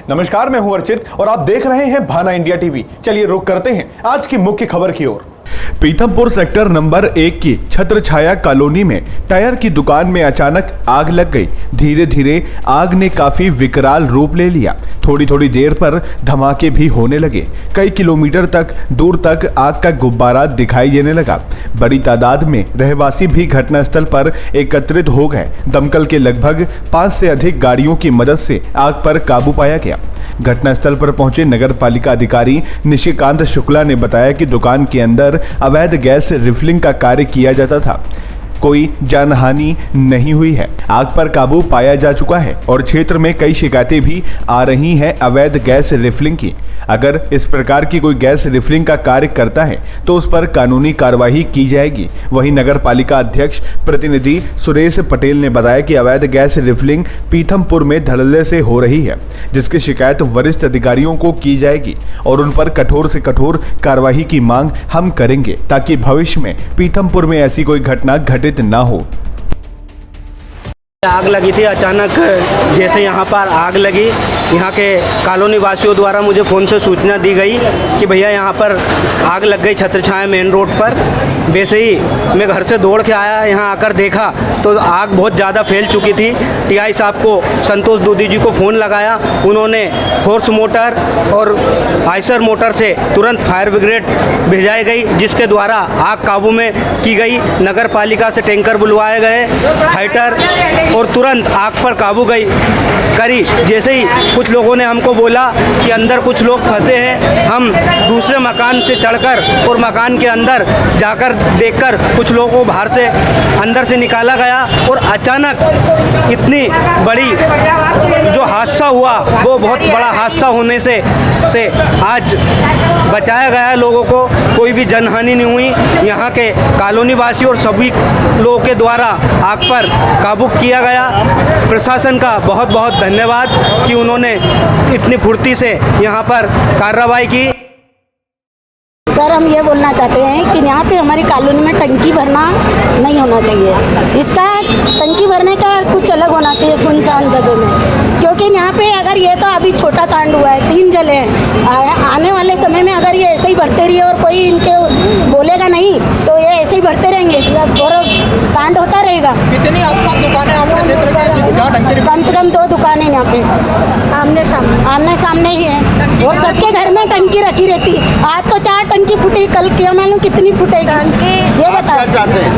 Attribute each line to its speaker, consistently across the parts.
Speaker 1: नमस्कार, मैं हूं अर्चित और आप देख रहे हैं भाना इंडिया टीवी। चलिए रुक करते हैं आज की मुख्य खबर की ओर। पीथमपुर सेक्टर नंबर 1 की छत्र छाया कॉलोनी में टायर की दुकान में अचानक आग लग गई। धीरे धीरे आग ने काफी विकराल रूप ले लिया। थोड़ी थोड़ी देर पर धमाके भी होने लगे। कई किलोमीटर तक दूर तक आग का गुब्बारा दिखाई देने लगा। बड़ी तादाद में रहवासी भी घटनास्थल पर एकत्रित हो गए। दमकल के लगभग 5 से अधिक गाड़ियों की मदद से आग पर काबू पाया गया। घटनास्थल पर पहुंचे नगर पालिका अधिकारी निशिकांत शुक्ला ने बताया कि दुकान के अंदर अवैध गैस रिफिलिंग का कार्य किया जाता था। कोई जानहानि नहीं हुई है। आग पर काबू पाया जा चुका है और क्षेत्र में कई शिकायतें भी आ रही हैं अवैध गैस रिफिलिंग की। अगर इस प्रकार की कोई गैस रिफिलिंग का कार्य करता है तो उस पर कानूनी कार्रवाई की जाएगी। वहीं नगर पालिका अध्यक्ष प्रतिनिधि सुरेश पटेल ने बताया कि अवैध गैस रिफिलिंग पीथमपुर में धड़ल्ले से हो रही है, जिसकी शिकायत वरिष्ठ अधिकारियों को की जाएगी और उन पर कठोर से कठोर कार्रवाई की मांग हम करेंगे ताकि भविष्य में पीथमपुर में ऐसी कोई घटना घटित ना हो।
Speaker 2: आग लगी थी अचानक। जैसे यहाँ पर आग लगी, यहाँ के कॉलोनी वासियों द्वारा मुझे फ़ोन से सूचना दी गई कि भैया यहाँ पर आग लग गई छत्र छाया मेन रोड पर। वैसे ही मैं घर से दौड़ के आया, यहाँ आकर देखा तो आग बहुत ज़्यादा फैल चुकी थी। टीआई साहब को, संतोष दूधी जी को फ़ोन लगाया। उन्होंने फोर्स मोटर और आइसर मोटर से तुरंत फायर ब्रिगेड भेजाई गई, जिसके द्वारा आग काबू में की गई। नगर पालिका से टैंकर बुलवाए गए, फाइटर, और तुरंत आग पर काबू करी। जैसे ही कुछ लोगों ने हमको बोला कि अंदर कुछ लोग फंसे हैं, हम दूसरे मकान से चढ़कर और मकान के अंदर जाकर देखकर कुछ लोगों को बाहर से अंदर से निकाला गया और अचानक इतनी बड़ी जो हादसा हुआ वो बहुत बड़ा हादसा होने से आज बचाया गया लोगों को। कोई भी जनहानि नहीं हुई। यहाँ के कॉलोनी वासी और सभी लोगों के द्वारा आग पर काबू किया गया। प्रशासन का बहुत बहुत धन्यवाद कि उन्होंने इतनी फुर्ती से यहाँ पर कार्रवाई की।
Speaker 3: सर, हम ये बोलना चाहते हैं कि यहाँ पे हमारी कॉलोनी में टंकी भरना नहीं होना चाहिए। इसका टंकी भरने का कुछ अलग होना चाहिए सुनसान जगह में, क्योंकि यहाँ पे अगर ये तो अभी छोटा कांड हुआ है, 3 जले हैं। आने वाले समय में अगर ये ऐसे ही भरते रहिए और कोई इनके बोलेगा नहीं तो ये ऐसे ही भरते रहेंगे और कांड होता रहेगा।
Speaker 4: कितनी आसपास दुकानें आपके क्षेत्र में?
Speaker 3: कम से कम 2 दुकानें यहाँ पे आमने सामने ही है और सबके घर में टंकी रखी रहती। आज तो 4 टंकी फूटी, कल क्या मालूम कितनी फूटेगी। ये बताओ।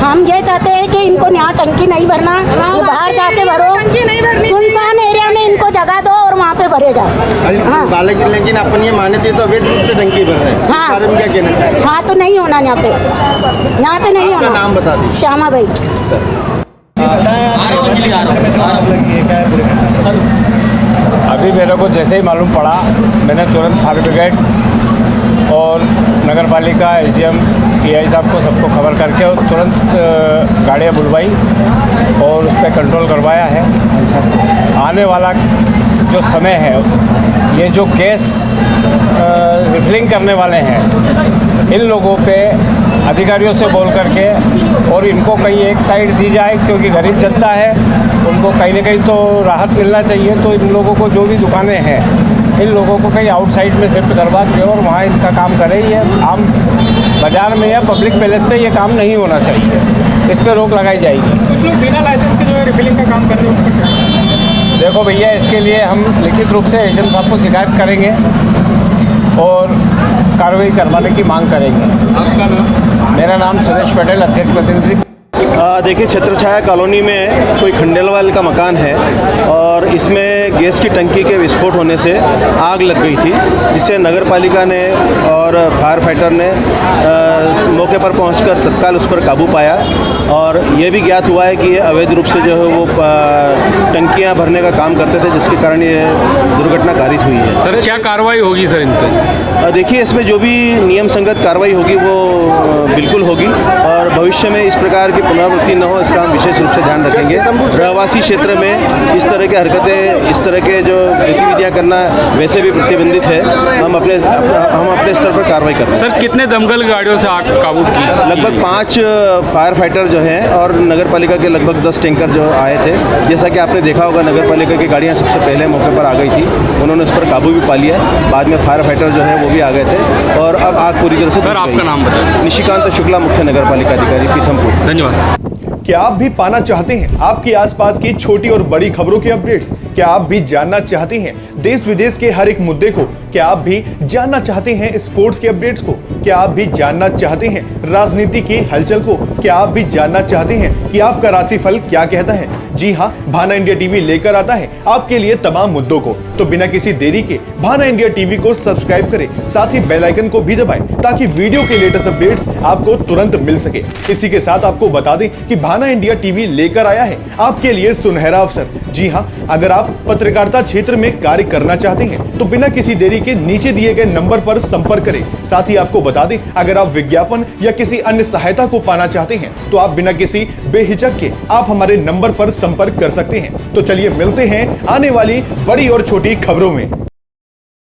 Speaker 3: हम ये चाहते हैं कि इनको यहाँ टंकी नहीं भरना, बाहर जाके भरो, सुनसान एरिया में इनको जगह दो और वहाँ पे भरेगा। हाँ,
Speaker 5: लेकिन अपन ये मानते तो अवैध रूप से टंकी भर रहे हैं।
Speaker 3: हाँ,
Speaker 5: क्या कहना चाहिए?
Speaker 3: हाँ, तो नहीं होना यहाँ पे नहीं होना।
Speaker 5: नाम बता दीजिए।
Speaker 3: श्यामा भाई।
Speaker 6: अभी मेरे को जैसे ही मालूम पड़ा, मैंने तुरंत फायर ब्रिगेड और नगर पालिका, एसडीएम, टीआई साहब को सबको खबर करके और तुरंत गाड़ियाँ बुलवाई और उस पर कंट्रोल करवाया है। आने वाला जो समय है, ये जो गैस रिफिलिंग करने वाले हैं, इन लोगों पे अधिकारियों से बोल करके और इनको कहीं एक साइड दी जाए, क्योंकि गरीब जनता है, उनको कहीं ना कहीं तो राहत मिलना चाहिए। तो इन लोगों को जो भी दुकानें हैं, इन लोगों को कहीं आउटसाइड में शिफ्ट करवा के और वहाँ इनका काम करें। ये आम बाज़ार में या पब्लिक प्लेस पे ये काम नहीं होना चाहिए। इस पर रोक लगाई जाएगी।
Speaker 4: कुछ लोग बिना लाइसेंस के जो है रिफिलिंग का काम कर रहे हैं।
Speaker 6: देखो भैया, इसके लिए हम लिखित रूप से एसडीएम साहब को शिकायत करेंगे और कार्रवाई करवाने की मांग करेंगे।
Speaker 5: आपका नाम?
Speaker 6: मेरा नाम सुरेश पटेल, अध्यक्ष प्रतिनिधि।
Speaker 5: देखिए, छत्र छाया कॉलोनी में कोई खंडेलवाल का मकान है और इसमें गैस की टंकी के विस्फोट होने से आग लग गई थी, जिससे नगर पालिका ने और फायर फाइटर ने मौके पर पहुंचकर तत्काल उस पर काबू पाया। और ये भी ज्ञात हुआ है कि ये अवैध रूप से जो है वो टंकियां भरने का काम करते थे, जिसके कारण ये दुर्घटना कारित हुई है।
Speaker 4: सर, क्या कार्रवाई होगी सर इन पर?
Speaker 5: देखिए, इसमें जो भी नियम संगत कार्रवाई होगी वो बिल्कुल होगी और भविष्य में इस प्रकार की पुनरावृत्ति न हो, इसका हम विशेष रूप से ध्यान रखेंगे। रहवासी क्षेत्र में इस तरह की हरकतें, इस तरह के जो गतिविधियाँ करना वैसे भी प्रतिबंधित है। हम अपने स्तर पर कार्रवाई करते हैं।
Speaker 4: सर, कितने दमकल गाड़ियों से
Speaker 7: आग काबू की?
Speaker 5: लगभग 5 फायर फाइटर जो हैं और नगर पालिका के लगभग 10 टैंकर जो आए थे। जैसा कि आपने देखा होगा, नगर पालिका की गाड़ियाँ सबसे पहले मौके पर आ गई थी, उन्होंने उस पर काबू भी पा लिया। बाद में फायर फाइटर जो है वो भी आ गए थे और अब आग पूरी तरह से
Speaker 7: सर आपका नाम बताइए।
Speaker 5: निशिकांत शुक्ला, मुख्य नगर पालिका अधिकारी, पीथमपुर।
Speaker 7: धन्यवाद।
Speaker 1: क्या आप भी पाना चाहते हैं आपके आसपास की छोटी और बड़ी खबरों के अपडेट्स? क्या आप भी जानना चाहते हैं देश विदेश के हर एक मुद्दे को? क्या आप भी जानना चाहते हैं स्पोर्ट्स के अपडेट्स को? क्या आप भी जानना चाहते हैं राजनीति की हलचल को? क्या आप भी जानना चाहते हैं कि आपका राशिफल क्या कहता है? जी हाँ, भाना इंडिया टीवी लेकर आता है आपके लिए तमाम मुद्दों को। तो बिना किसी देरी के भाना इंडिया टीवी को सब्सक्राइब करें, साथ ही बेल आइकन को भी दबाएं ताकि वीडियो के लेटेस्ट अपडेट्स आपको तुरंत मिल सके। इसी के साथ आपको बता दें कि भाना इंडिया टीवी लेकर आया है आपके लिए सुनहरा अवसर। जी हाँ, अगर आप पत्रकारिता क्षेत्र में कार्य करना चाहते हैं तो बिना किसी देरी के नीचे दिए गए नंबर पर संपर्क करें। साथ ही आपको बता दें, अगर आप विज्ञापन या किसी अन्य सहायता को पाना चाहते हैं तो आप बिना किसी बेहिचक के आप हमारे नंबर पर संपर्क कर सकते हैं। तो चलिए मिलते हैं आने वाली बड़ी और छोटी खबरों में।